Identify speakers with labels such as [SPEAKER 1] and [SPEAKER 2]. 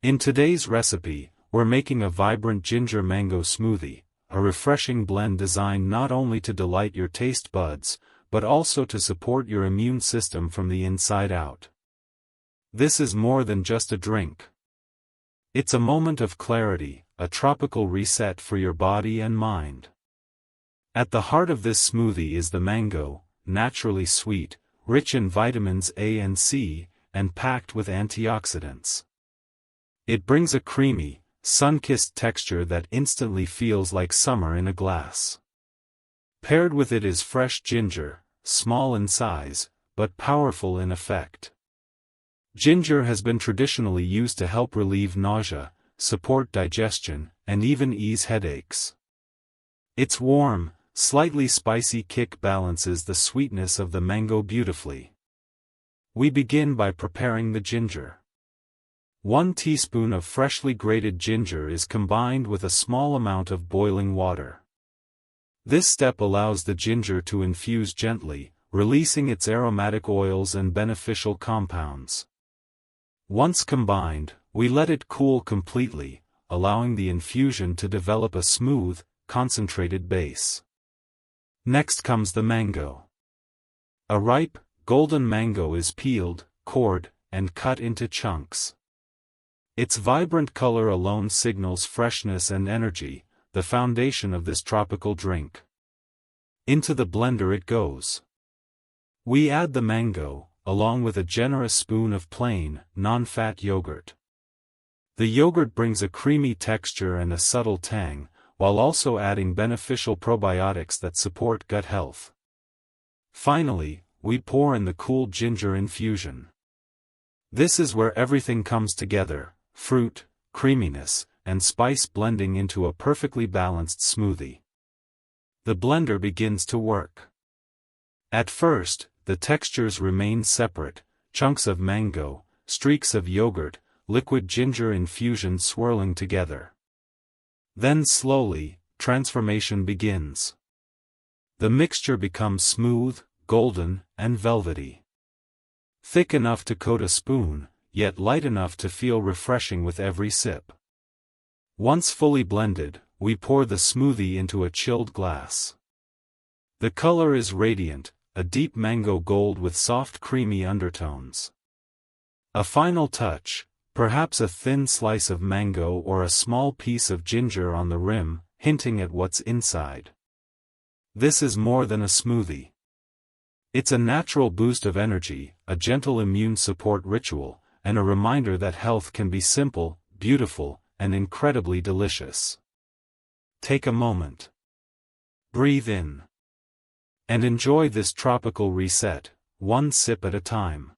[SPEAKER 1] In today's recipe, we're making a vibrant ginger mango smoothie, a refreshing blend designed not only to delight your taste buds, but also to support your immune system from the inside out. This is more than just a drink. It's a moment of clarity, a tropical reset for your body and mind. At the heart of this smoothie is the mango, naturally sweet, rich in vitamins A and C, and packed with antioxidants. It brings a creamy, sun-kissed texture that instantly feels like summer in a glass. Paired with it is fresh ginger, small in size, but powerful in effect. Ginger has been traditionally used to help relieve nausea, support digestion, and even ease headaches. Its warm, slightly spicy kick balances the sweetness of the mango beautifully. We begin by preparing the ginger. 1 teaspoon of freshly grated ginger is combined with a small amount of boiling water. This step allows the ginger to infuse gently, releasing its aromatic oils and beneficial compounds. Once combined, we let it cool completely, allowing the infusion to develop a smooth, concentrated base. Next comes the mango. A ripe, golden mango is peeled, cored, and cut into chunks. Its vibrant color alone signals freshness and energy, the foundation of this tropical drink. Into the blender it goes. We add the mango, along with a generous spoon of plain, non-fat yogurt. The yogurt brings a creamy texture and a subtle tang, while also adding beneficial probiotics that support gut health. Finally, we pour in the cool ginger infusion. This is where everything comes together: fruit, creaminess, and spice blending into a perfectly balanced smoothie. The blender begins to work. At first, the textures remain separate: chunks of mango, streaks of yogurt, liquid ginger infusion swirling together. Then slowly, transformation begins. The mixture becomes smooth, golden, and velvety. Thick enough to coat a spoon, yet light enough to feel refreshing with every sip. Once fully blended, we pour the smoothie into a chilled glass. The color is radiant, a deep mango gold with soft creamy undertones. A final touch, perhaps a thin slice of mango or a small piece of ginger on the rim, hinting at what's inside. This is more than a smoothie. It's a natural boost of energy, a gentle immune support ritual, and a reminder that health can be simple, beautiful, and incredibly delicious. Take a moment. Breathe in. And enjoy this tropical reset, one sip at a time.